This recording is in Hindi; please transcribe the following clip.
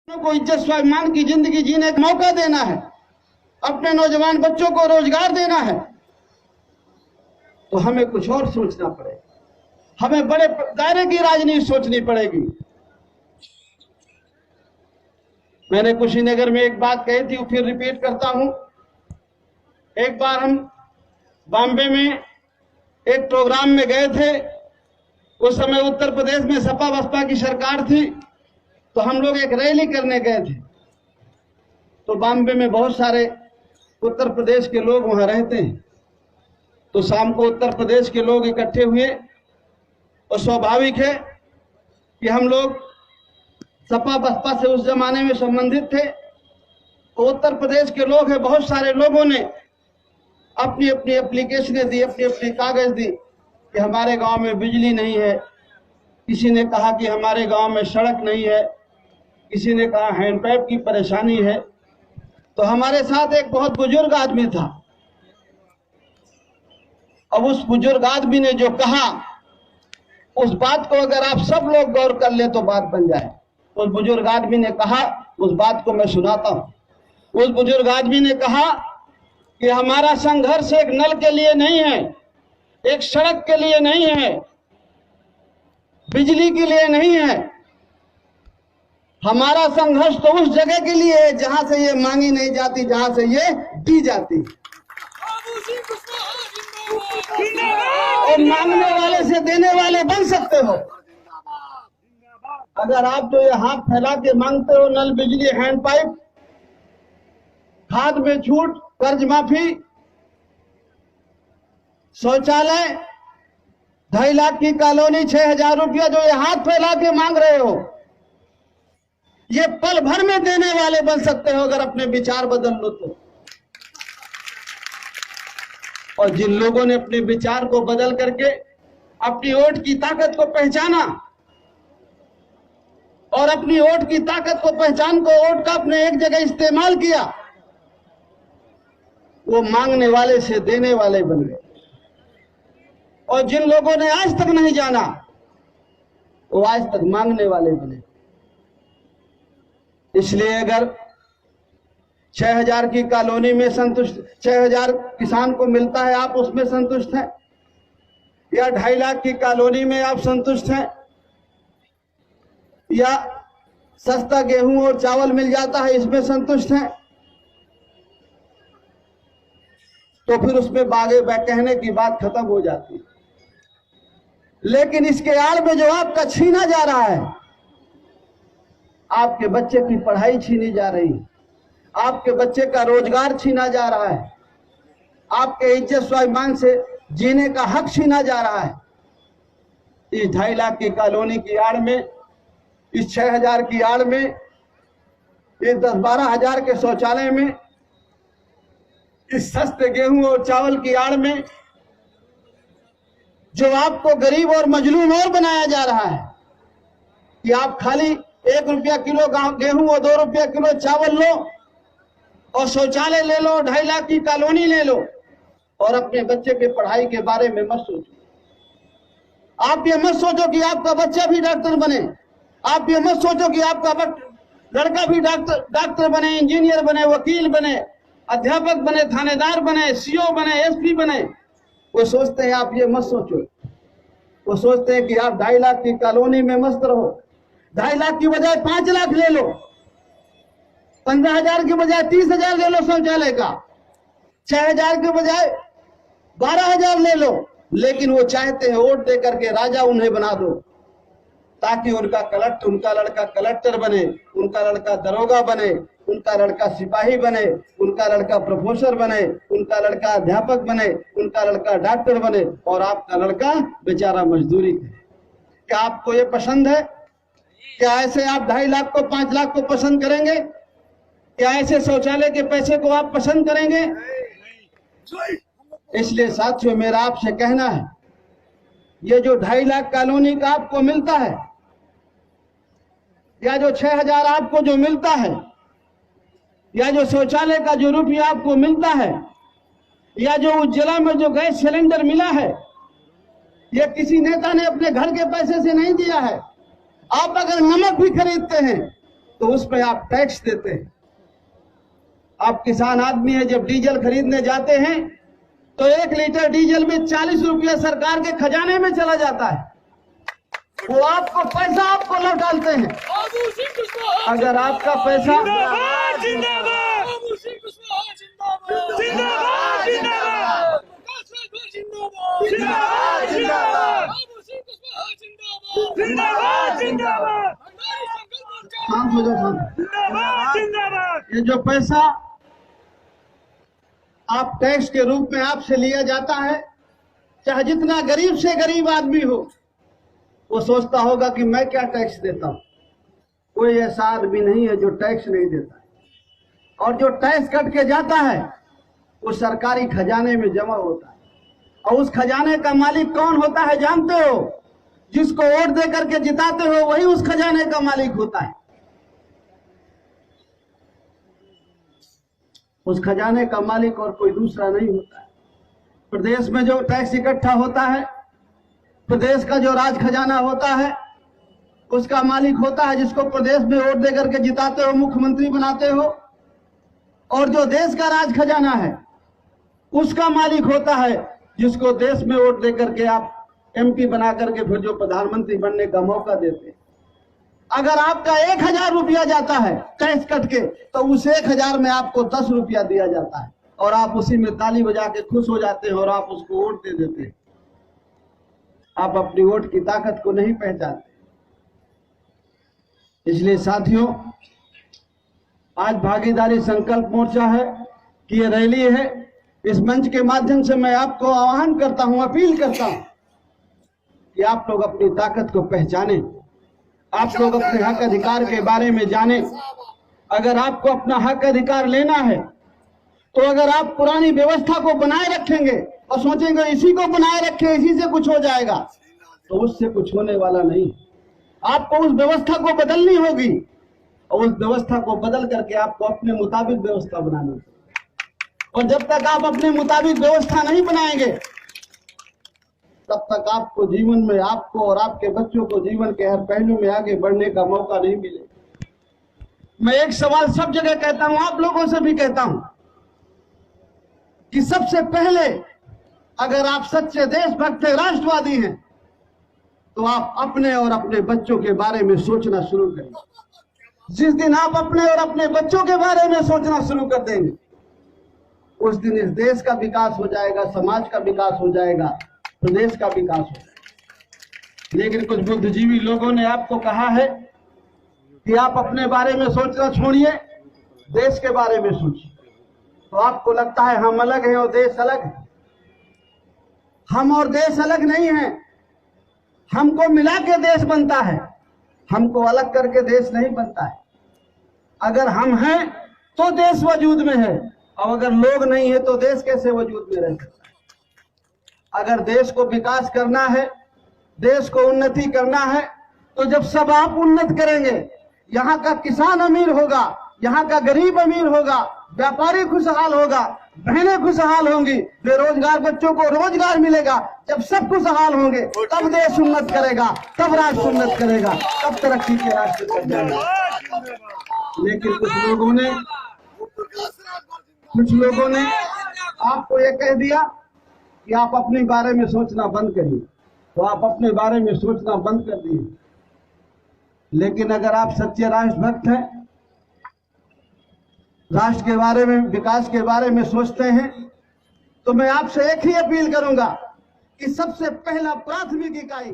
को इज्जत स्वाभिमान की जिंदगी जीने का मौका देना है, अपने नौजवान बच्चों को रोजगार देना है, तो हमें कुछ और सोचना पड़ेगा। हमें बड़े दायरे की राजनीति सोचनी पड़ेगी। मैंने कुशीनगर में एक बात कही थी, फिर रिपीट करता हूं। एक बार हम बॉम्बे में एक प्रोग्राम में गए थे। उस समय उत्तर प्रदेश में सपा बसपा की सरकार थी, तो हम लोग एक रैली करने गए थे। तो बॉम्बे में बहुत सारे उत्तर प्रदेश के लोग वहां रहते हैं। तो शाम को उत्तर प्रदेश के लोग इकट्ठे हुए और स्वाभाविक है कि हम लोग सपा बसपा से उस जमाने में संबंधित थे। तो उत्तर प्रदेश के लोग हैं, बहुत सारे लोगों ने अपनी अपनी एप्लीकेशनें दी, अपनी अपनी कागज दी कि हमारे गांव में बिजली नहीं है, किसी ने कहा कि हमारे गांव में सड़क नहीं है, किसी ने कहा हैंडपैप की परेशानी है। तो हमारे साथ एक बहुत बुजुर्ग आदमी था। अब उस बुजुर्ग आदमी ने जो कहा, उस बात को अगर आप सब लोग गौर कर ले तो बात बन जाए। उस बुजुर्ग आदमी ने कहा, उस बात को मैं सुनाता हूं। उस बुजुर्ग आदमी ने कहा कि हमारा संघर्ष एक नल के लिए नहीं है, एक सड़क के लिए नहीं है, बिजली के लिए नहीं है। हमारा संघर्ष तो उस जगह के लिए है जहां से ये मांगी नहीं जाती, जहां से ये दी जाती। और मांगने वाले से देने वाले बन सकते हो। अगर आप तो ये हाथ फैला के मांगते हो नल, बिजली, हैंडपाइप, खाद में छूट, कर्ज माफी, शौचालय, 2.5 लाख की कॉलोनी, 6,000 रुपया जो ये हाथ फैला के मांग रहे हो, ये पल भर में देने वाले बन सकते हो अगर अपने विचार बदल लो तो। और जिन लोगों ने अपने विचार को बदल करके अपनी वोट की ताकत को पहचाना और अपनी वोट की ताकत को पहचान को वोट का अपने एक जगह इस्तेमाल किया, वो मांगने वाले से देने वाले बन गए। और जिन लोगों ने आज तक नहीं जाना, वो आज तक मांगने वाले बने। इसलिए अगर 6,000 की कॉलोनी में संतुष्ट, 6,000 किसान को मिलता है, आप उसमें संतुष्ट हैं, या 2.5 लाख की कॉलोनी में आप संतुष्ट हैं, या सस्ता गेहूं और चावल मिल जाता है, इसमें संतुष्ट हैं, तो फिर उसमें बागे कहने की बात खत्म हो जाती है। लेकिन इसके आड़ में जो आपका छीना जा रहा है, आपके बच्चे की पढ़ाई छीनी जा रही है, आपके बच्चे का रोजगार छीना जा रहा है, आपके इज्जत स्वाभिमान से जीने का हक छीना जा रहा है। इस 2.5 लाख की कॉलोनी की आड़ में, इस 6,000 की आड़ में, इस 10-12 हजार के शौचालय में, इस सस्ते गेहूं और चावल की आड़ में जो आपको गरीब और मजलूम और बनाया जा रहा है कि आप खाली 1 रुपया किलो गेहूं और 2 रुपया किलो चावल लो और शौचालय ले लो, 2.5 लाख की कॉलोनी ले लो, और अपने बच्चे के पढ़ाई के बारे में मत सोचो। आप ये मत सोचो कि आपका बच्चा भी डॉक्टर बने, आप ये मत सोचो कि आपका लड़का भी डॉक्टर बने, इंजीनियर बने, वकील बने, अध्यापक बने, थानेदार बने, सीओ बने, एसपी बने। वो सोचते हैं, आप ये मत सोचो। वो सोचते हैं कि आप 2.5 लाख की कॉलोनी में मस्त रहो, 2.5 लाख की बजाय 5 लाख ले लो, 15,000 के बजाय 30,000 ले लो शौचालय का, 6,000 के बजाय 12,000 ले लो। लेकिन वो चाहते हैं वोट दे करके राजा उन्हें बना दो, ताकि उनका लड़का कलेक्टर बने, उनका लड़का दरोगा बने, उनका लड़का सिपाही बने, उनका लड़का प्रोफेसर बने, उनका लड़का अध्यापक बने, उनका लड़का डॉक्टर बने, और आपका लड़का बेचारा मजदूरी करे। क्या आपको ये पसंद है? क्या ऐसे आप 2.5 लाख को 5 लाख को पसंद करेंगे? क्या ऐसे शौचालय के पैसे को आप पसंद करेंगे? इसलिए साथियों, मेरा आपसे कहना है, ये जो 2.5 लाख कॉलोनी का आपको मिलता है, या जो 6,000 आपको जो मिलता है, या जो शौचालय का जो रुपया आपको मिलता है, या जो उज्ज्वला में जो गैस सिलेंडर मिला है, ये किसी नेता ने अपने घर के पैसे से नहीं दिया है। आप अगर नमक भी खरीदते हैं तो उसमें आप टैक्स देते हैं। आप किसान आदमी है, जब डीजल खरीदने जाते हैं तो 1 लीटर डीजल में 40 रुपया सरकार के खजाने में चला जाता है। वो आपको पैसा आपको लौटाते हैं। अगर आपका पैसा शांत हो जाओ, ये जो पैसा आप टैक्स के रूप में आपसे लिया जाता है, चाहे जितना गरीब से गरीब आदमी हो, वो सोचता होगा कि मैं क्या टैक्स देता हूं। कोई ऐसा आदमी नहीं है जो टैक्स नहीं देता है। और जो टैक्स कट के जाता है वो सरकारी खजाने में जमा होता है। और उस खजाने का मालिक कौन होता है जानते हो? जिसको वोट दे करके जिताते हो वही उस खजाने का मालिक होता है। उस खजाने का मालिक और कोई दूसरा नहीं होता है। प्रदेश में जो टैक्स इकट्ठा होता है, प्रदेश का जो राज खजाना होता है, उसका मालिक होता है जिसको प्रदेश में वोट दे करके जिताते हो, मुख्यमंत्री बनाते हो। और जो देश का राज खजाना है उसका मालिक होता है जिसको देश में वोट दे करके आप एमपी बना करके फिर जो प्रधानमंत्री बनने का मौका देते हैं। अगर आपका 1000 रुपया जाता है टैक्स कट के, तो उस 1000 में आपको 10 रुपया दिया जाता है और आप उसी में ताली बजा के खुश हो जाते हैं और आप उसको वोट दे देते हैं। आप अपनी वोट की ताकत को नहीं पहचानते। इसलिए साथियों, आज भागीदारी संकल्प मोर्चा है कि ये रैली है। इस मंच के माध्यम से मैं आपको आह्वान करता हूं, अपील करता हूं कि आप लोग अपनी ताकत को पहचानें, आप लोग अपने हक अधिकार के बारे में जानें। अगर आपको अपना हक अधिकार लेना है तो अगर आप पुरानी व्यवस्था को बनाए रखेंगे और सोचेंगे इसी को बनाए रखें, इसी से कुछ हो जाएगा, तो उससे कुछ होने वाला नहीं। आपको उस व्यवस्था को बदलनी होगी और उस व्यवस्था को बदल करके आपको अपने मुताबिक व्यवस्था बनानी होगी। और जब तक आप अपने मुताबिक व्यवस्था नहीं बनाएंगे तब तक आपको जीवन में, आपको और आपके बच्चों को जीवन के हर पहलू में आगे बढ़ने का मौका नहीं मिलेगा। मैं एक सवाल सब जगह कहता हूं, आप लोगों से भी कहता हूं कि सबसे पहले अगर आप सच्चे देशभक्त हैं, राष्ट्रवादी हैं, तो आप अपने और अपने बच्चों के बारे में सोचना शुरू करें। जिस दिन आप अपने और अपने बच्चों के बारे में सोचना शुरू कर देंगे, उस दिन इस देश का विकास हो जाएगा, समाज का विकास हो जाएगा, प्रदेश का विकास हो जाएगा। लेकिन कुछ बुद्धिजीवी लोगों ने आपको कहा है कि आप अपने बारे में सोचना छोड़िए, देश के बारे में सोचिए। तो आपको लगता है हम अलग हैं और देश अलग है। हम और देश अलग नहीं है। हमको मिला के देश बनता है, हमको अलग करके देश नहीं बनता है। अगर हम हैं तो देश वजूद में है, और अगर लोग नहीं है तो देश कैसे वजूद में रह सकता है? अगर देश को विकास करना है, देश को उन्नति करना है, तो जब सब आप उन्नत करेंगे, यहाँ का किसान अमीर होगा, यहाँ का गरीब अमीर होगा, व्यापारी खुशहाल होगा, बहनें खुशहाल होंगी, बेरोजगार बच्चों को रोजगार मिलेगा। जब सब खुशहाल होंगे तब देश उन्नत करेगा, तब राष्ट्र उन्नत करेगा, तब तरक्की के रास्ते पर जाएगा। लेकिन कुछ लोगों ने आपको ये कह दिया कि आप अपने बारे में सोचना बंद करिए, तो आप अपने बारे में सोचना बंद कर दिए। लेकिन अगर आप सच्चे राष्ट्रभक्त हैं, राष्ट्र के बारे में, विकास के बारे में सोचते हैं, तो मैं आपसे एक ही अपील करूंगा कि सबसे पहला प्राथमिक इकाई